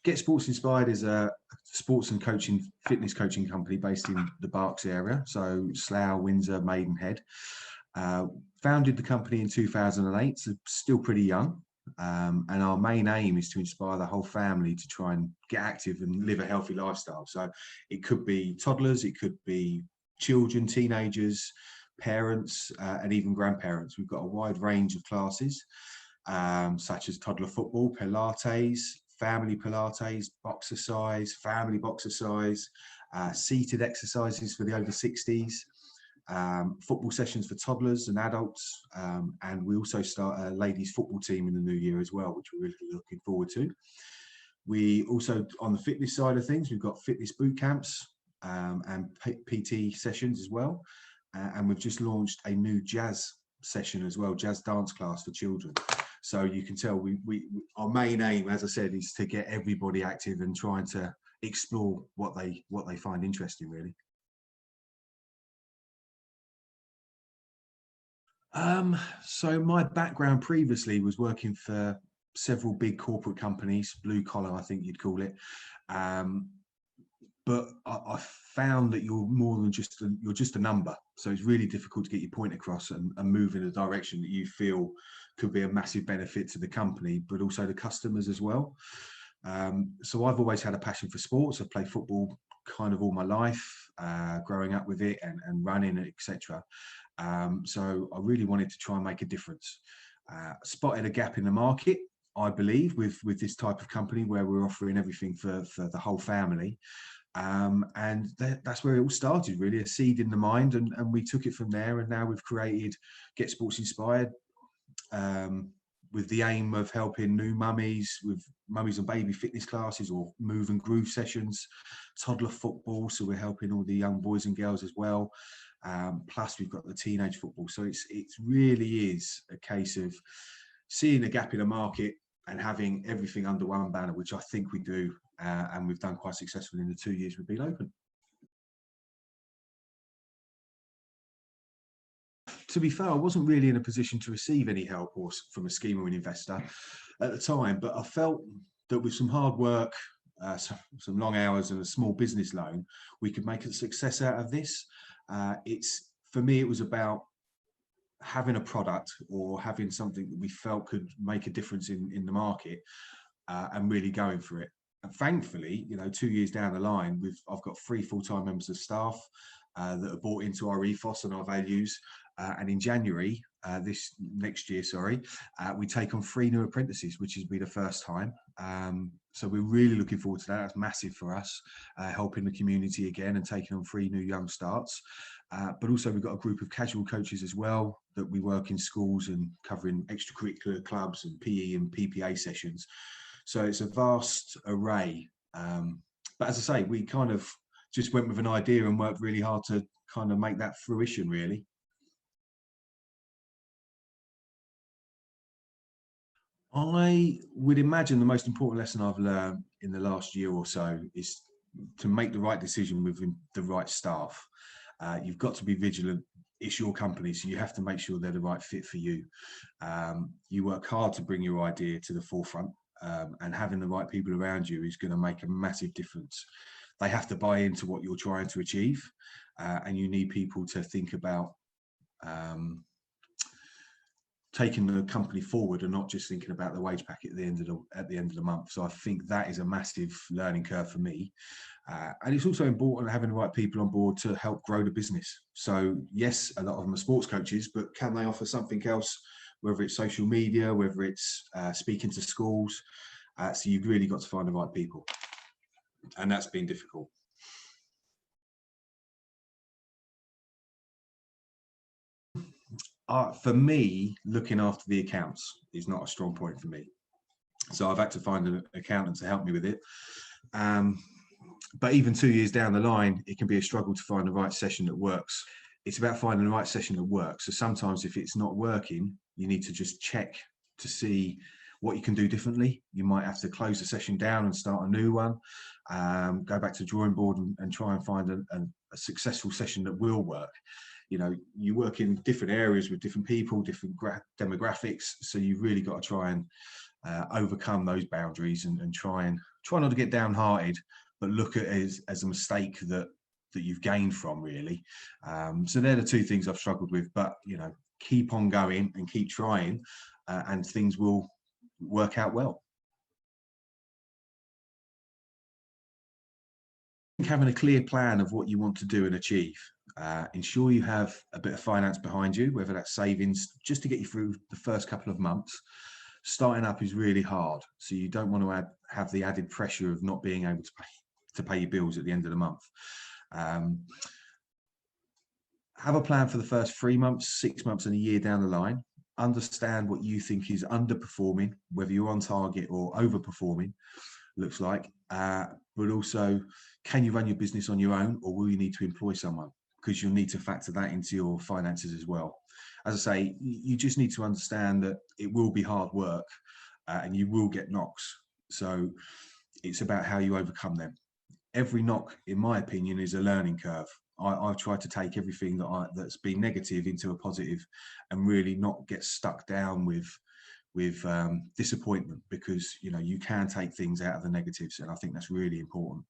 Get Sports Inspired is a sports and fitness coaching company based in the Berks area, so Slough, Windsor, Maidenhead. Founded the company in 2008, so still pretty young. And our main aim is to inspire the whole family to try and get active and live a healthy lifestyle. So it could be toddlers, it could be children, teenagers, parents, and even grandparents. We've got a wide range of classes, such as toddler football, Pilates, family Pilates, boxercise, family boxercise, seated exercises for the over 60s, football sessions for toddlers and adults, and we also start a ladies football team in the new year as well, which we're really looking forward to. We also, on the fitness side of things, we've got fitness boot camps and PT sessions as well, and we've just launched a new jazz session as well, jazz dance class for children. So you can tell our main aim, as I said, is to get everybody active and trying to explore what they find interesting, really. So my background previously was working for several big corporate companies, blue collar, I think you'd call it. But I found that you're more than you're just a number. So it's really difficult to get your point across and move in a direction that you feel could be a massive benefit to the company, but also the customers as well. So I've always had a passion for sports. I've played football kind of all my life, growing up with it and running, etc. So I really wanted to try and make a difference. Spotted a gap in the market, I believe, with this type of company where we're offering everything for the whole family. And that's where it all started, really, a seed in the mind, and we took it from there. And now we've created Get Sports Inspired, with the aim of helping new mummies with mummies and baby fitness classes or move and groove sessions, toddler football, so we're helping all the young boys and girls as well. Plus we've got the teenage football. So it really is a case of seeing a gap in the market and having everything under one banner, which I think we do, and we've done quite successfully in the 2 years we've been open. To be fair, I wasn't really in a position to receive any help or from a scheme or an investor at the time, but I felt that with some hard work, some long hours and a small business loan, we could make a success out of this. For me, it was about having a product or having something that we felt could make a difference in the market, and really going for it. And thankfully, 2 years down the line, I've got 3 full-time members of staff that are bought into our ethos and our values. And in January, next year, we take on 3 new apprentices, which will be the first time. So we're really looking forward to that. That's massive for us, helping the community again and taking on 3 new young starts. But also we've got a group of casual coaches as well that we work in schools and covering extracurricular clubs and PE and PPA sessions. So it's a vast array. But as I say, we kind of just went with an idea and worked really hard to kind of make that fruition, really. I would imagine the most important lesson I've learned in the last year or so is to make the right decision with the right staff. You've got to be vigilant. It's your company, so you have to make sure they're the right fit for you. You work hard to bring your idea to the forefront, and having the right people around you is going to make a massive difference. They have to buy into what you're trying to achieve, and you need people to think about taking the company forward and not just thinking about the wage packet at the end of the month. So I think that is a massive learning curve for me. And it's also important having the right people on board to help grow the business. So yes, a lot of them are sports coaches, but can they offer something else, whether it's social media, whether it's speaking to schools? So you've really got to find the right people. And that's been difficult. For me, looking after the accounts is not a strong point for me. So I've had to find an accountant to help me with it. But even 2 years down the line, it can be a struggle to find the right session that works. It's about finding the right session that works. So sometimes if it's not working, you need to just check to see what you can do differently. You might have to close the session down and start a new one, go back to the drawing board and try and find a successful session that will work. You work in different areas with different people, different demographics, so you've really got to try and overcome those boundaries and try not to get downhearted, but look at it as a mistake that you've gained from, really. So they're the two things I've struggled with, but keep on going and keep trying, and things will work out well. Having a clear plan of what you want to do and achieve. Ensure you have a bit of finance behind you, whether that's savings just to get you through the first couple of months. Starting up is really hard, so you don't want to have the added pressure of not being able to pay your bills at the end of the month. Have a plan for the first 3 months, 6 months, and a year down the line. Understand what you think is underperforming, whether you're on target or overperforming, looks like. But also, can you run your business on your own, or will you need to employ someone? Because you'll need to factor that into your finances as well. As I say, you just need to understand that it will be hard work, and you will get knocks. So it's about how you overcome them. Every knock, in my opinion, is a learning curve. I've tried to take everything that's been negative into a positive, and really not get stuck down with disappointment, because you can take things out of the negatives, and I think that's really important.